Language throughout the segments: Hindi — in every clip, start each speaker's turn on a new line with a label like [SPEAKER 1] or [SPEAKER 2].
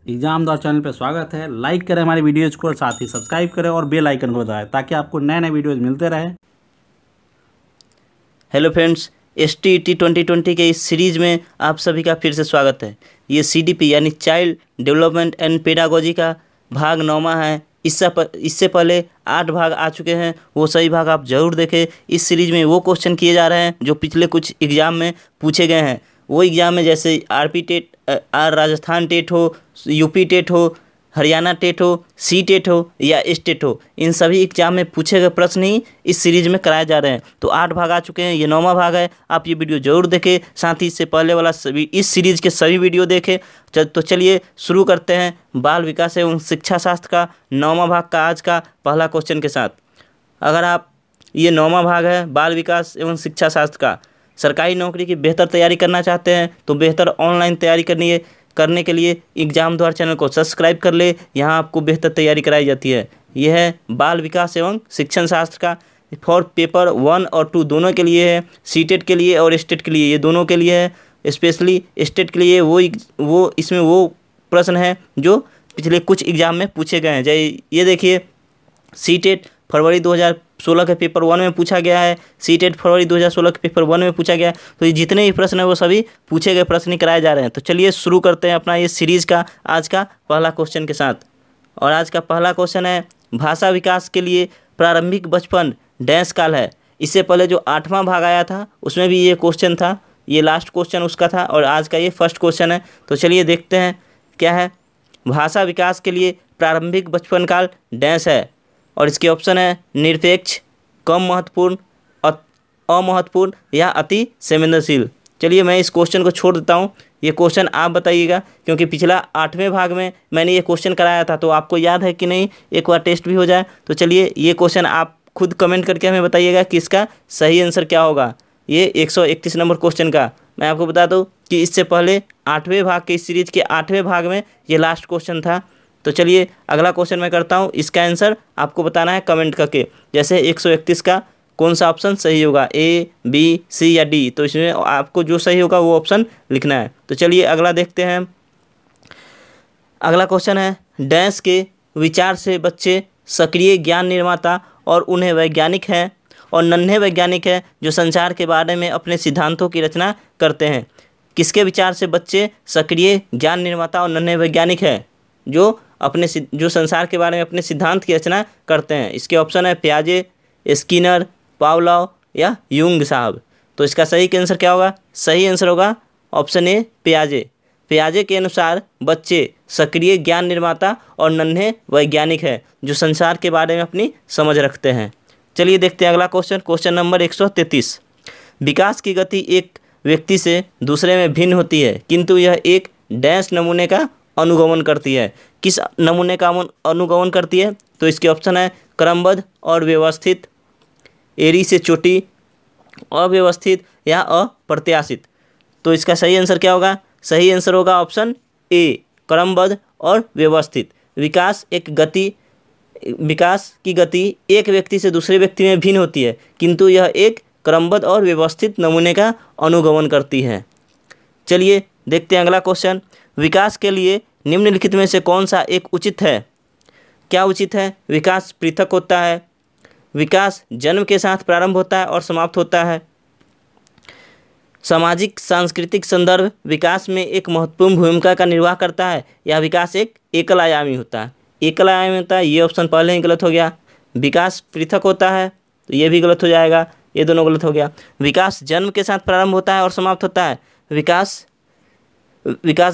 [SPEAKER 1] एग्जाम द्वारा चैनल पर स्वागत है। लाइक करें हमारी वीडियोज को और साथ ही सब्सक्राइब करें और बेल आइकन को दबाएं ताकि आपको नए नए वीडियोज मिलते रहें।
[SPEAKER 2] हेलो फ्रेंड्स, STET 2020 के इस सीरीज़ में आप सभी का फिर से स्वागत है। ये CDP यानी चाइल्ड डेवलपमेंट एंड पेडागोजी का भाग 9वां है। इससे पहले 8 भाग आ चुके हैं, वो सभी भाग आप ज़रूर देखें। इस सीरीज़ में वो क्वेश्चन किए जा रहे हैं जो पिछले कुछ एग्ज़ाम में पूछे गए हैं। वो एग्ज़ाम में जैसे RP टेट, राजस्थान टेट हो, UP टेट हो, हरियाणा टेट हो, C टेट हो या स्टेट हो, इन सभी एग्जाम में पूछे गए प्रश्न ही इस सीरीज में कराए जा रहे हैं। तो 8 भाग आ चुके हैं, ये 9वां भाग है। आप ये वीडियो जरूर देखें, साथ ही इससे पहले वाला सभी इस सीरीज के सभी वीडियो देखें। तो चलिए शुरू करते हैं बाल विकास एवं शिक्षा शास्त्र का 9वां भाग का आज का पहला क्वेश्चन के साथ। अगर आप ये 9वां भाग है बाल विकास एवं शिक्षा शास्त्र का, सरकारी नौकरी की बेहतर तैयारी करना चाहते हैं तो बेहतर ऑनलाइन तैयारी करने के लिए एग्जाम द्वारा चैनल को सब्सक्राइब कर ले। यहाँ आपको बेहतर तैयारी कराई जाती है। यह है बाल विकास एवं शिक्षण शास्त्र का फॉर पेपर 1 और 2 दोनों के लिए है। सीटेट के लिए और स्टेट के लिए, ये दोनों के लिए है। स्पेशली स्टेट के लिए वो इसमें वो प्रश्न है जो पिछले कुछ एग्जाम में पूछे गए हैं। जैसे ये देखिए, सीटेट फरवरी 2016 के पेपर 1 में पूछा गया है, सीटेट फरवरी 2016 के पेपर 1 में पूछा गया है। तो ये जितने भी प्रश्न हैं वो सभी पूछे गए प्रश्न ही कराए जा रहे हैं। तो चलिए शुरू करते हैं अपना ये सीरीज़ का आज का पहला क्वेश्चन के साथ। और आज का पहला क्वेश्चन है, भाषा विकास के लिए प्रारंभिक बचपन डैश काल है। इससे पहले जो 8वां भाग आया था उसमें भी ये क्वेश्चन था, ये लास्ट क्वेश्चन उसका था और आज का ये फर्स्ट क्वेश्चन है। तो चलिए देखते हैं क्या है। भाषा विकास के लिए प्रारंभिक बचपन काल डैश है और इसके ऑप्शन है निरपेक्ष, कम महत्वपूर्ण, अमहत्वपूर्ण या अति संवेदनशील। चलिए मैं इस क्वेश्चन को छोड़ देता हूँ, ये क्वेश्चन आप बताइएगा, क्योंकि पिछला 8वें भाग में मैंने ये क्वेश्चन कराया था तो आपको याद है कि नहीं, एक बार टेस्ट भी हो जाए। तो चलिए ये क्वेश्चन आप खुद कमेंट करके हमें बताइएगा कि इसका सही आंसर क्या होगा। ये 131 नंबर क्वेश्चन का मैं आपको बता दूँ कि इससे पहले 8वें भाग के इस सीरीज़ के 8वें भाग में ये लास्ट क्वेश्चन था। तो चलिए अगला क्वेश्चन मैं करता हूँ, इसका आंसर आपको बताना है कमेंट करके। जैसे 131 का कौन सा ऑप्शन सही होगा, A, B, C या D। तो इसमें आपको जो सही होगा वो ऑप्शन लिखना है। तो चलिए अगला देखते हैं। अगला क्वेश्चन है, डैश के विचार से बच्चे सक्रिय ज्ञान निर्माता और उन्हें वैज्ञानिक हैं और नन्हे वैज्ञानिक हैं जो संसार के बारे में अपने सिद्धांतों की रचना करते हैं। किसके विचार से बच्चे सक्रिय ज्ञान निर्माता और नन्हे वैज्ञानिक हैं जो संसार के बारे में अपने सिद्धांत की रचना करते हैं? इसके ऑप्शन है पियाजे, स्किनर, पावलोव या यूंग साहब। तो इसका सही आंसर क्या होगा? सही आंसर होगा ऑप्शन ए, पियाजे। पियाजे के अनुसार बच्चे सक्रिय ज्ञान निर्माता और नन्हे वैज्ञानिक है जो संसार के बारे में अपनी समझ रखते हैं। चलिए देखते हैं अगला क्वेश्चन, क्वेश्चन नंबर 133। विकास की गति एक व्यक्ति से दूसरे में भिन्न होती है किंतु यह एक डैश नमूने का अनुगमन करती है। किस नमूने का अनुगमन करती है? तो इसके ऑप्शन है क्रमबद्ध और व्यवस्थित, एड़ी से चोटी, अव्यवस्थित या अप्रत्याशित। तो इसका सही आंसर क्या होगा? सही आंसर होगा ऑप्शन ए, क्रमबद्ध और व्यवस्थित। विकास की गति एक व्यक्ति से दूसरे व्यक्ति में भिन्न होती है किंतु यह एक क्रमबद्ध और व्यवस्थित नमूने का अनुगमन करती है। चलिए देखते हैं अगला क्वेश्चन। विकास के लिए निम्नलिखित में से कौन सा एक उचित है? क्या उचित है? विकास पृथक होता है, विकास जन्म के साथ प्रारंभ होता है और समाप्त होता है, सामाजिक सांस्कृतिक संदर्भ विकास में एक महत्वपूर्ण भूमिका का निर्वाह करता है, या विकास एक एकल आयामी होता है? एकल आयामी होता है, ये ऑप्शन पहले ही गलत हो गया। विकास पृथक होता है तो ये भी गलत हो जाएगा, ये दोनों गलत हो गया। विकास जन्म के साथ प्रारंभ होता है और समाप्त होता है, विकास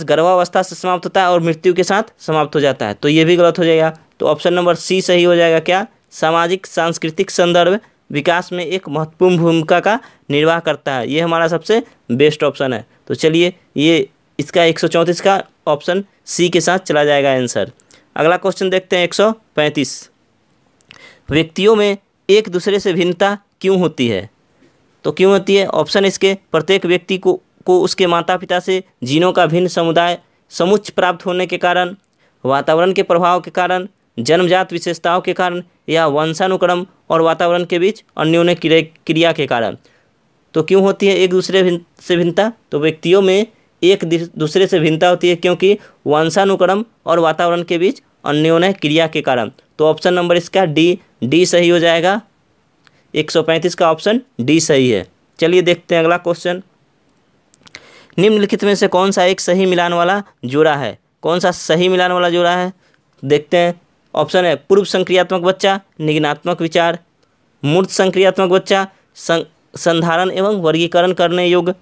[SPEAKER 2] गर्भावस्था से समाप्त होता है और मृत्यु के साथ समाप्त हो जाता है, तो ये भी गलत हो जाएगा। तो ऑप्शन नंबर सी सही हो जाएगा। क्या? सामाजिक सांस्कृतिक संदर्भ विकास में एक महत्वपूर्ण भूमिका का निर्वाह करता है, ये हमारा सबसे बेस्ट ऑप्शन है। तो चलिए ये इसका 134 का ऑप्शन सी के साथ चला जाएगा आंसर। अगला क्वेश्चन देखते हैं 135। व्यक्तियों में एक दूसरे से भिन्नता क्यों होती है? तो क्यों होती है? ऑप्शन इसके प्रत्येक व्यक्ति को उसके माता पिता से जीनों का भिन्न समुच्चय प्राप्त होने के कारण, वातावरण के प्रभाव के कारण, जन्मजात विशेषताओं के कारण या वंशानुक्रम और वातावरण के बीच अन्योन्य क्रिया के कारण। तो क्यों होती है एक दूसरे से भिन्नता? तो व्यक्तियों में एक दूसरे से भिन्नता होती है क्योंकि वंशानुक्रम और वातावरण के बीच अन्योन्य क्रिया के कारण। तो ऑप्शन नंबर इसका डी सही हो जाएगा। 135 का ऑप्शन डी सही है। चलिए देखते हैं अगला क्वेश्चन। निम्नलिखित में से कौन सा एक सही मिलान वाला जोड़ा है? कौन सा सही मिलान वाला जोड़ा है देखते हैं। ऑप्शन है पूर्व संक्रियात्मक बच्चा, निगनात्मक विचार, मूर्त संक्रियात्मक बच्चा, संधारण एवं वर्गीकरण करने योग्य,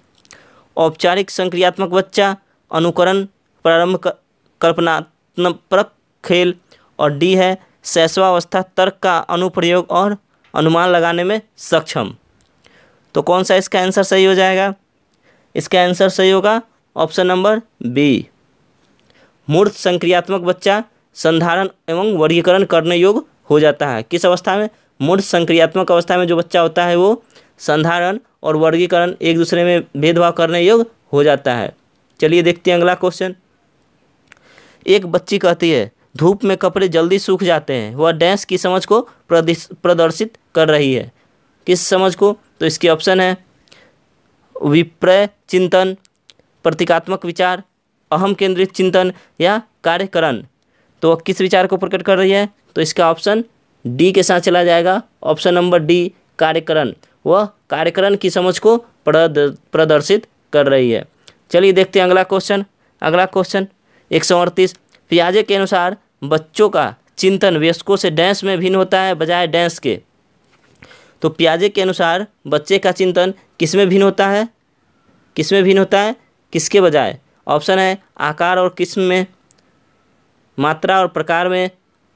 [SPEAKER 2] औपचारिक संक्रियात्मक बच्चा, अनुकरण, प्रारंभ, कल्पनात्मक खेल, और डी है शैशवावस्था तर्क का अनुप्रयोग और अनुमान लगाने में सक्षम। तो कौन सा इसका आंसर सही हो जाएगा? इसका आंसर सही होगा ऑप्शन नंबर बी। मूर्त संक्रियात्मक बच्चा संधारण एवं वर्गीकरण करने योग्य हो जाता है। किस अवस्था में? मूर्त संक्रियात्मक अवस्था में जो बच्चा होता है वो संधारण और वर्गीकरण एक दूसरे में भेदभाव करने योग्य हो जाता है। चलिए देखते हैं अगला क्वेश्चन। एक बच्ची कहती है धूप में कपड़े जल्दी सूख जाते हैं। वह डैश की समझ को प्रदर्शित कर रही है। किस समझ को? तो इसके ऑप्शन है विपर्य चिंतन, प्रतीकात्मक विचार, अहम केंद्रित चिंतन या कार्यकरण। तो वह किस विचार को प्रकट कर रही है? तो इसका ऑप्शन डी के साथ चला जाएगा। ऑप्शन नंबर डी कार्यकरण। वह कार्यकरण की समझ को प्रदर्शित कर रही है। चलिए देखते हैं अगला क्वेश्चन। अगला क्वेश्चन 138। पियाजे के अनुसार बच्चों का चिंतन वयस्कों से डैश में भिन्न होता है बजाय डैश के। तो पियाजे के अनुसार बच्चे का चिंतन किस में भिन्न होता है? किस में भिन्न होता है? किसके बजाय? ऑप्शन है आकार और किस्म में, मात्रा और प्रकार में,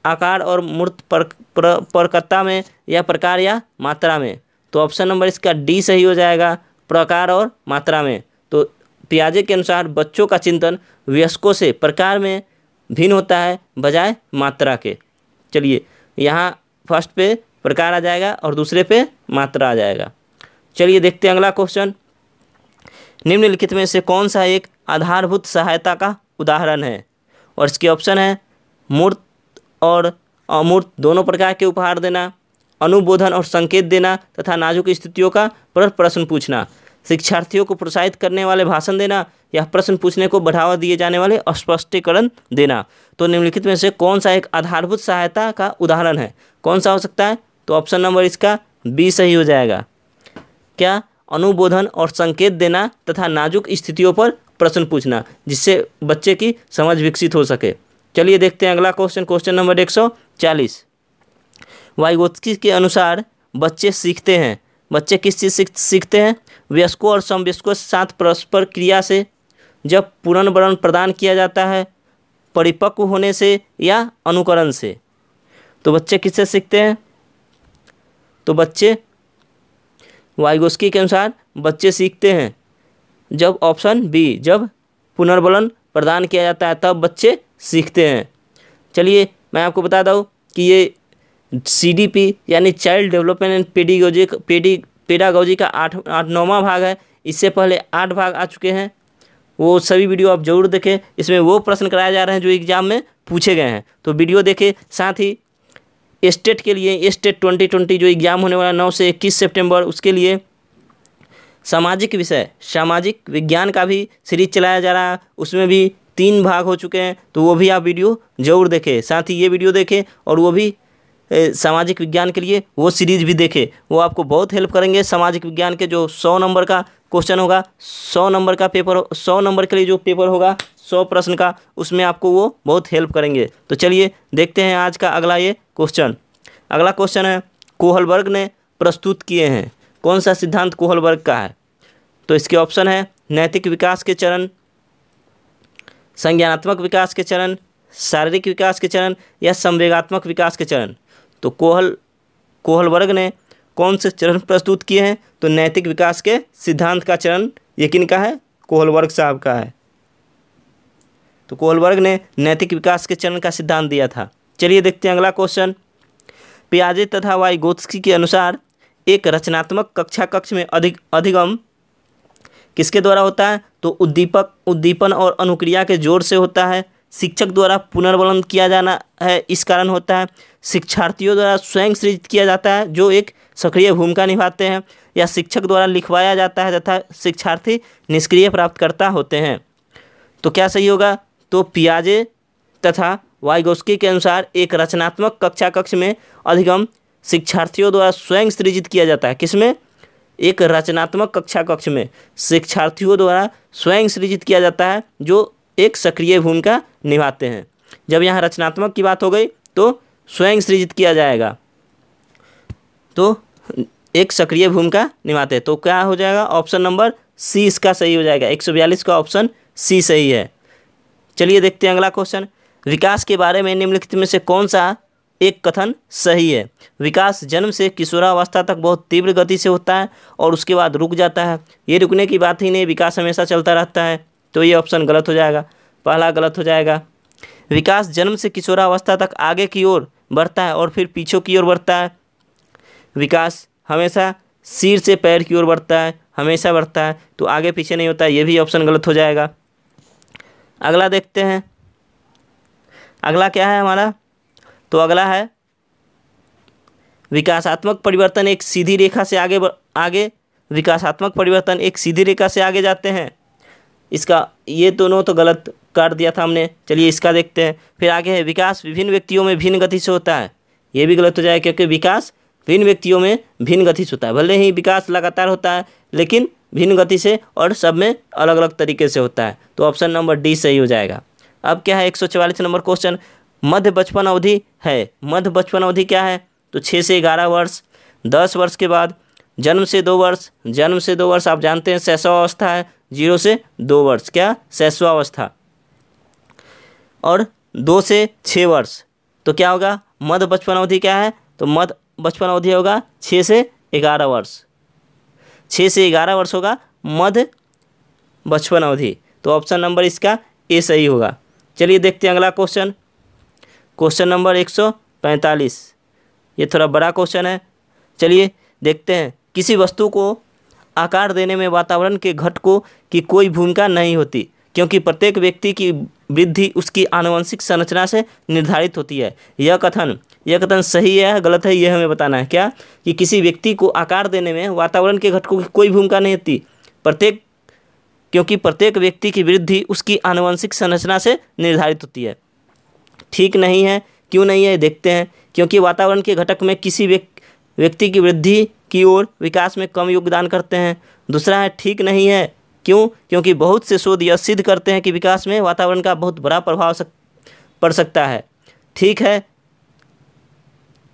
[SPEAKER 2] आकार और मूर्त परकता में, या प्रकार या मात्रा में। तो ऑप्शन नंबर इसका डी सही हो जाएगा, प्रकार और मात्रा में। तो पियाजे के अनुसार बच्चों का चिंतन वयस्कों से प्रकार में भिन्न होता है बजाय मात्रा के। चलिए यहाँ फर्स्ट पे प्रकार आ जाएगा और दूसरे पे मात्रा आ जाएगा। चलिए देखते हैं अगला क्वेश्चन। निम्नलिखित में से कौन सा एक आधारभूत सहायता का उदाहरण है? और इसके ऑप्शन है मूर्त और अमूर्त दोनों प्रकार के उपहार देना, अनुबोधन और संकेत देना तथा नाजुक स्थितियों का प्रश्न पूछना, शिक्षार्थियों को प्रोत्साहित करने वाले भाषण देना, या प्रश्न पूछने को बढ़ावा दिए जाने वाले स्पष्टीकरण देना। तो निम्नलिखित में से कौन सा एक आधारभूत सहायता का उदाहरण है? कौन सा हो सकता है? तो ऑप्शन नंबर इसका बी सही हो जाएगा। क्या? अनुबोधन और संकेत देना तथा नाजुक स्थितियों पर प्रश्न पूछना, जिससे बच्चे की समझ विकसित हो सके। चलिए देखते हैं अगला क्वेश्चन। Question number 140। वाइगोत्स्की के अनुसार बच्चे सीखते हैं। बच्चे किस चीज़ सीखते हैं? वयस्कों और समवयस्कों के साथ परस्पर क्रिया से, जब पुनर्वरण प्रदान किया जाता है, परिपक्व होने से, या अनुकरण से। तो बच्चे किससे सीखते हैं? तो बच्चे वाइगोत्स्की के अनुसार बच्चे सीखते हैं जब, ऑप्शन बी, जब पुनर्वलन प्रदान किया जाता है तब बच्चे सीखते हैं। चलिए मैं आपको बता दूँ कि ये CDP यानी चाइल्ड डेवलपमेंट एंड पेडागोजी का 9वां भाग है। इससे पहले 8 भाग आ चुके हैं, वो सभी वीडियो आप जरूर देखें। इसमें वो प्रश्न कराए जा रहे हैं जो एग्जाम में पूछे गए हैं, तो वीडियो देखें। साथ ही स्टेट के लिए, स्टेट 2020 जो एग्ज़ाम होने वाला 9 से 21 सितंबर, उसके लिए सामाजिक विषय, सामाजिक विज्ञान का भी सीरीज चलाया जा रहा है। उसमें भी 3 भाग हो चुके हैं, तो वो भी आप वीडियो ज़रूर देखें। साथ ही ये वीडियो देखें और वो भी सामाजिक विज्ञान के लिए वो सीरीज भी देखें, वो आपको बहुत हेल्प करेंगे। सामाजिक विज्ञान के जो 100 नंबर का क्वेश्चन होगा, 100 नंबर का पेपर, 100 नंबर के लिए जो पेपर होगा 100 प्रश्न का, उसमें आपको वो बहुत हेल्प करेंगे। तो चलिए देखते हैं आज का अगला ये क्वेश्चन। अगला क्वेश्चन है कोहलबर्ग ने प्रस्तुत किए हैं। कौन सा सिद्धांत कोहलबर्ग का है? तो इसके ऑप्शन है नैतिक विकास के चरण, संज्ञानात्मक विकास के चरण, शारीरिक विकास के चरण, या संवेगात्मक विकास के चरण। तो कोहलबर्ग ने कौन से चरण प्रस्तुत किए हैं? तो नैतिक विकास के सिद्धांत का चरण ये किनका है? कोहलबर्ग साहब का है। तो कोहलबर्ग ने नैतिक विकास के चरण का सिद्धांत दिया था। चलिए देखते हैं अगला क्वेश्चन। पियाजे तथा वाइगोत्स्की के अनुसार एक रचनात्मक कक्ष में अधिगम किसके द्वारा होता है? तो उद्दीपन और अनुक्रिया के जोर से होता है। शिक्षक द्वारा पुनर्वलन किया जाना है, इस कारण होता है। शिक्षार्थियों द्वारा स्वयं सृजित किया जाता है, जो एक सक्रिय भूमिका निभाते हैं, या शिक्षक द्वारा लिखवाया जाता है तथा शिक्षार्थी निष्क्रिय प्राप्तकर्ता होते हैं। तो क्या सही होगा? तो पियाजे तथा वाइगोस्की के अनुसार एक रचनात्मक कक्षा कक्ष में अधिगम शिक्षार्थियों द्वारा स्वयं सृजित किया जाता है। किसमें? एक रचनात्मक कक्षा कक्ष में शिक्षार्थियों द्वारा स्वयं सृजित किया जाता है, जो एक सक्रिय भूमिका निभाते हैं। जब यहाँ रचनात्मक की बात हो गई तो स्वयं सृजित किया जाएगा, तो एक सक्रिय भूमिका निभाते हैं। तो क्या हो जाएगा? ऑप्शन नंबर सी इसका सही हो जाएगा। 142 का ऑप्शन सी सही है। चलिए देखते हैं अगला क्वेश्चन। विकास के बारे में निम्नलिखित में से कौन सा एक कथन सही है? विकास जन्म से किशोरावस्था तक बहुत तीव्र गति से होता है और उसके बाद रुक जाता है। ये रुकने की बात ही नहीं, विकास हमेशा चलता रहता है। तो ये ऑप्शन गलत हो जाएगा, पहला गलत हो जाएगा। विकास जन्म से किशोरावस्था तक आगे की ओर बढ़ता है और फिर पीछे की ओर बढ़ता है। विकास हमेशा सिर से पैर की ओर बढ़ता है, हमेशा बढ़ता है, तो आगे पीछे नहीं होता है। ये भी ऑप्शन गलत हो जाएगा। अगला देखते हैं, अगला क्या है हमारा? तो अगला है विकासात्मक परिवर्तन एक सीधी रेखा से आगे विकासात्मक परिवर्तन एक सीधी रेखा से आगे जाते हैं। इसका ये दोनों तो गलत कर दिया था हमने। चलिए इसका देखते हैं। फिर आगे है विकास विभिन्न व्यक्तियों में भिन्न गति से होता है। ये भी गलत हो जाएगा, क्योंकि विकास भिन्न व्यक्तियों में भिन्न गति से होता है। भले ही विकास लगातार होता है, लेकिन भिन्न गति से और सब में अलग अलग तरीके से होता है। तो ऑप्शन नंबर डी सही हो जाएगा। अब क्या है? 144 नंबर क्वेश्चन। मध्य बचपन अवधि है। मध्य बचपन अवधि क्या है? तो 6 से 11 वर्ष, 10 वर्ष के बाद, जन्म से 2 वर्ष। जन्म से 2 वर्ष आप जानते हैं शैशवावस्था है। 0 से 2 वर्ष क्या? शैशवावस्था। और 2 से 6 वर्ष, तो क्या होगा? मध्य बचपन अवधि क्या है? तो मध्य बचपन अवधि होगा 6 से 11 वर्ष। 6 से 11 वर्ष होगा मध्य बचपन अवधि। तो ऑप्शन नंबर इसका ए सही होगा। चलिए देखते हैं अगला क्वेश्चन। Question number 145। ये थोड़ा बड़ा क्वेश्चन है। चलिए देखते हैं। किसी वस्तु को आकार देने में वातावरण के घटकों की कोई भूमिका नहीं होती, क्योंकि प्रत्येक व्यक्ति की वृद्धि उसकी आनुवंशिक संरचना से निर्धारित होती है। यह कथन सही है या गलत है, यह हमें बताना है। क्या? कि किसी व्यक्ति को आकार देने में वातावरण के घटकों की कोई भूमिका नहीं होती, क्योंकि प्रत्येक व्यक्ति की वृद्धि उसकी आनुवंशिक संरचना से निर्धारित होती है। ठीक नहीं है। क्यों नहीं है देखते हैं। क्योंकि वातावरण के घटक में किसी व्यक्ति की वृद्धि की ओर विकास में कम योगदान करते हैं। दूसरा है ठीक नहीं है। क्यों? क्योंकि बहुत से शोध यह सिद्ध करते हैं कि विकास में वातावरण का बहुत बड़ा प्रभाव पड़ सकता है। ठीक है।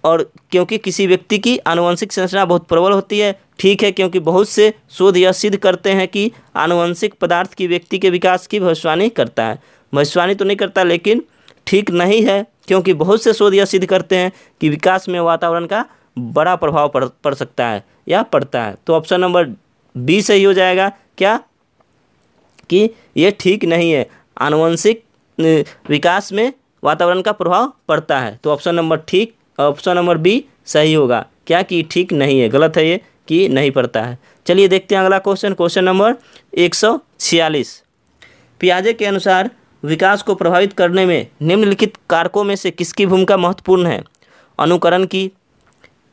[SPEAKER 2] और क्योंकि किसी व्यक्ति की आनुवंशिक संरचना बहुत प्रबल होती है। ठीक है, क्योंकि बहुत से शोध यह सिद्ध करते हैं कि आनुवंशिक पदार्थ की व्यक्ति के विकास की भविष्यवाणी करता है। भविष्यवाणी तो नहीं करता, लेकिन ठीक नहीं है, क्योंकि बहुत से शोध यह सिद्ध करते हैं कि विकास में वातावरण का बड़ा प्रभाव पड़ सकता है या पड़ता है। तो ऑप्शन नंबर बी सही हो जाएगा। क्या? कि ये ठीक नहीं है, आनुवंशिक विकास में वातावरण का प्रभाव पड़ता है। तो ऑप्शन नंबर बी सही होगा। क्या? कि ठीक नहीं है, गलत है ये, कि नहीं पड़ता है। चलिए देखते हैं अगला क्वेश्चन। Question number 146। पियाजे के अनुसार विकास को प्रभावित करने में निम्नलिखित कारकों में से किसकी भूमिका महत्वपूर्ण है? अनुकरण की,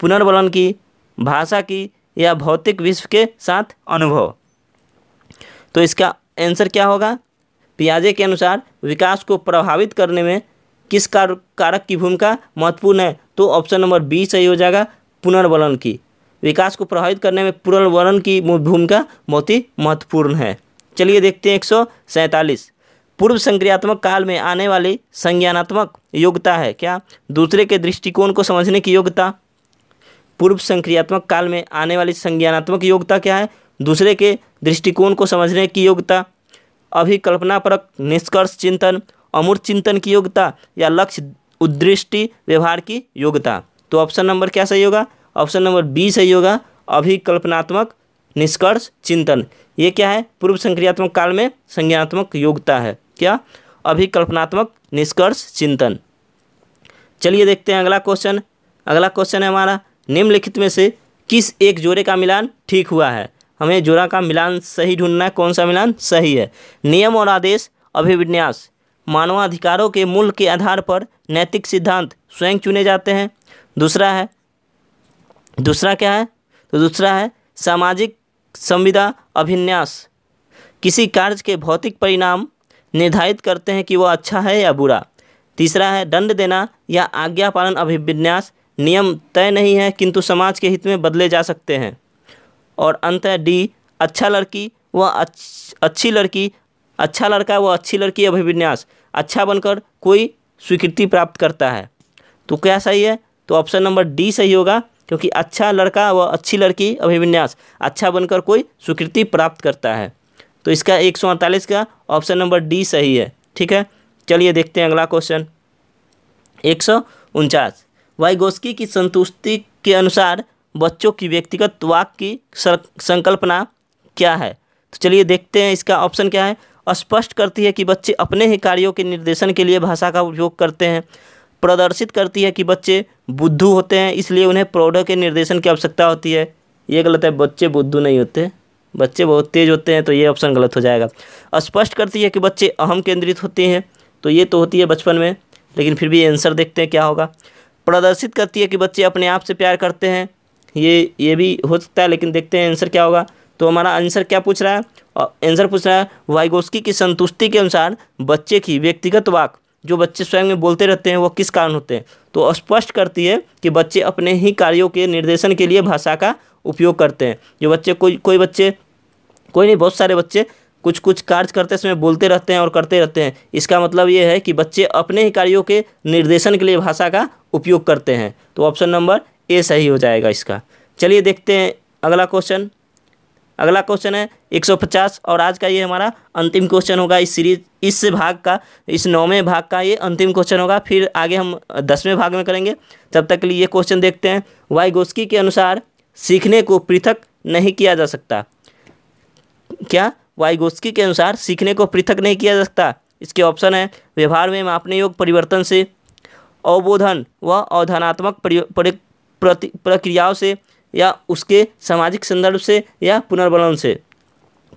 [SPEAKER 2] पुनर्वलन की, भाषा की, या भौतिक विश्व के साथ अनुभव? तो इसका आंसर क्या होगा? पियाजे के अनुसार विकास को प्रभावित करने में किस कारक की भूमिका महत्वपूर्ण है? तो ऑप्शन नंबर बी सही हो जाएगा, पुनर्वलन की। विकास को प्रभावित करने में पुनर्वलन की भूमिका बहुत ही महत्वपूर्ण है। चलिए देखते हैं 147। पूर्व संक्रियात्मक काल में आने वाली संज्ञानात्मक योग्यता है। क्या? दूसरे के दृष्टिकोण को समझने की योग्यता। पूर्व संक्रियात्मक काल में आने वाली संज्ञानात्मक योग्यता क्या है? दूसरे के दृष्टिकोण को समझने की योग्यता, अभिकल्पनापरक निष्कर्ष चिंतन, अमूर्त चिंतन की योग्यता, या लक्ष्य उद्दृष्टि व्यवहार की योग्यता। तो ऑप्शन नंबर क्या सही होगा? ऑप्शन नंबर बी सही होगा, अभिकल्पनात्मक निष्कर्ष चिंतन। ये क्या है? पूर्व संक्रियात्मक काल में संज्ञानात्मक योग्यता है। क्या? अभिकल्पनात्मक निष्कर्ष चिंतन। चलिए देखते हैं अगला क्वेश्चन। अगला क्वेश्चन है हमारा, निम्नलिखित में से किस एक जोड़े का मिलान ठीक हुआ है? हमें जोड़ा का मिलान सही ढूंढना है, कौन सा मिलान सही है। नियम और आदेश, अभिविन्यास, मानवाधिकारों के मूल्य के आधार पर नैतिक सिद्धांत स्वयं चुने जाते हैं। दूसरा क्या है? तो दूसरा है सामाजिक संविदा अभिन्यास, किसी कार्य के भौतिक परिणाम निर्धारित करते हैं कि वह अच्छा है या बुरा। तीसरा है दंड देना या आज्ञा पालन अभिविन्यास नियम तय नहीं है किंतु समाज के हित में बदले जा सकते हैं। और अंत है डी, अच्छा लड़की व अच्छी लड़की, अच्छा लड़का व अच्छी लड़की अभिविन्यास अच्छा बनकर कोई स्वीकृति प्राप्त करता है। तो क्या सही है? तो ऑप्शन नंबर डी सही होगा, क्योंकि अच्छा लड़का व अच्छी लड़की अभिविन्यास अच्छा बनकर कोई स्वीकृति प्राप्त करता है। तो इसका 148 का ऑप्शन नंबर डी सही है। ठीक है, चलिए देखते हैं अगला क्वेश्चन। 149, वाइगोस्की की संतुष्टि के अनुसार बच्चों की व्यक्तिगत वाक की संकल्पना क्या है? तो चलिए देखते हैं इसका ऑप्शन क्या है। स्पष्ट करती है कि बच्चे अपने ही कार्यों के निर्देशन के लिए भाषा का उपयोग करते हैं। प्रदर्शित करती है कि बच्चे बुद्धू होते हैं, इसलिए उन्हें प्रौढ़ों के निर्देशन की आवश्यकता होती है। ये गलत है, बच्चे बुद्धू नहीं होते, बच्चे बहुत तेज होते हैं, तो ये ऑप्शन गलत हो जाएगा। स्पष्ट करती है कि बच्चे अहम केंद्रित होते हैं, तो ये तो होती है बचपन में, लेकिन फिर भी आंसर देखते हैं क्या होगा। प्रदर्शित करती है कि बच्चे अपने आप से प्यार करते हैं, ये भी हो सकता है, लेकिन देखते हैं आंसर क्या होगा। तो हमारा आंसर क्या पूछ रहा है? आंसर पूछ रहा है वाइगोस्की की संतुष्टि के अनुसार बच्चे की व्यक्तिगत वाक, जो बच्चे स्वयं में बोलते रहते हैं, वो किस कारण होते हैं? तो स्पष्ट करती है कि बच्चे अपने ही कार्यों के निर्देशन के लिए भाषा का उपयोग करते हैं। जो बच्चे कोई बच्चे, कोई नहीं, बहुत सारे बच्चे कुछ कुछ कार्य करते समय बोलते रहते हैं और करते रहते हैं। इसका मतलब ये है कि बच्चे अपने ही कार्यों के निर्देशन के लिए भाषा का उपयोग करते हैं। तो ऑप्शन नंबर ए सही हो जाएगा इसका। चलिए देखते हैं अगला क्वेश्चन। अगला क्वेश्चन है 150 और आज का ये हमारा अंतिम क्वेश्चन होगा इस सीरीज, इस भाग का, इस 9वें भाग का ये अंतिम क्वेश्चन होगा। फिर आगे हम 10वें भाग में करेंगे। तब तक के लिए ये क्वेश्चन देखते हैं। वाइगोस्की के अनुसार सीखने को पृथक नहीं किया जा सकता। क्या? वाइगोस्की के अनुसार सीखने को पृथक नहीं किया जा सकता। इसके ऑप्शन है व्यवहार में मापने योग्य परिवर्तन से, अवबोधन व अवधारणात्मक प्रक्रियाओं से, या उसके सामाजिक संदर्भ से, या पुनर्बलन से।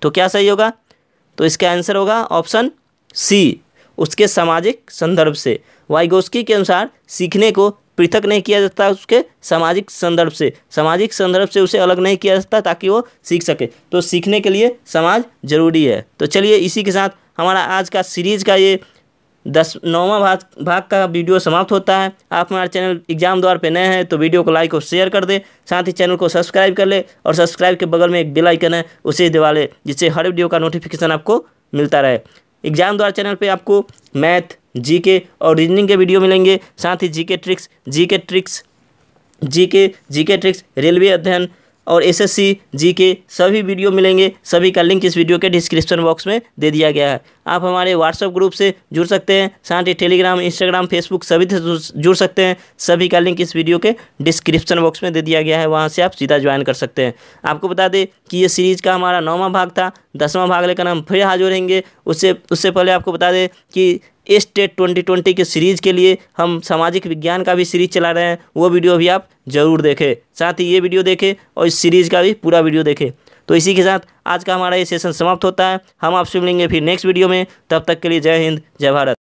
[SPEAKER 2] तो क्या सही होगा? तो इसका आंसर होगा ऑप्शन सी, उसके सामाजिक संदर्भ से। वाइगोस्की के अनुसार सीखने को पृथक नहीं किया जाता उसके सामाजिक संदर्भ से। सामाजिक संदर्भ से उसे अलग नहीं किया जाता ताकि वो सीख सके। तो सीखने के लिए समाज जरूरी है। तो चलिए इसी के साथ हमारा आज का सीरीज का ये 9वां भाग का वीडियो समाप्त होता है। आप हमारे चैनल एग्जाम द्वार पे नए हैं तो वीडियो को लाइक और शेयर कर दें, साथ ही चैनल को सब्सक्राइब कर ले, और सब्सक्राइब के बगल में एक बेल आइकन है उसे दबा ले, जिससे हर वीडियो का नोटिफिकेशन आपको मिलता रहे। एग्जाम द्वार चैनल पे आपको मैथ, जीके और रीजनिंग के वीडियो मिलेंगे, साथ ही जीके ट्रिक्स, रेलवे अध्ययन और एसएससी जीके सभी वीडियो मिलेंगे। सभी का लिंक इस वीडियो के डिस्क्रिप्शन बॉक्स में दे दिया गया है। आप हमारे व्हाट्सएप ग्रुप से जुड़ सकते हैं, साथ ही टेलीग्राम, इंस्टाग्राम, फेसबुक सभी से जुड़ सकते हैं। सभी का लिंक इस वीडियो के डिस्क्रिप्शन बॉक्स में दे दिया गया है, वहाँ से आप सीधा ज्वाइन कर सकते हैं। आपको बता दें कि ये सीरीज़ का हमारा 9वां भाग था। 10वां भाग लेकर हम फिर हाजिर रहेंगे। उससे पहले आपको बता दें कि टेट 2020 के सीरीज़ के लिए हम सामाजिक विज्ञान का भी सीरीज चला रहे हैं, वो वीडियो भी आप ज़रूर देखें। साथ ही ये वीडियो देखें और इस सीरीज़ का भी पूरा वीडियो देखें। तो इसी के साथ आज का हमारा ये सेशन समाप्त होता है। हम आपसे मिलेंगे फिर नेक्स्ट वीडियो में। तब तक के लिए जय हिंद, जय भारत।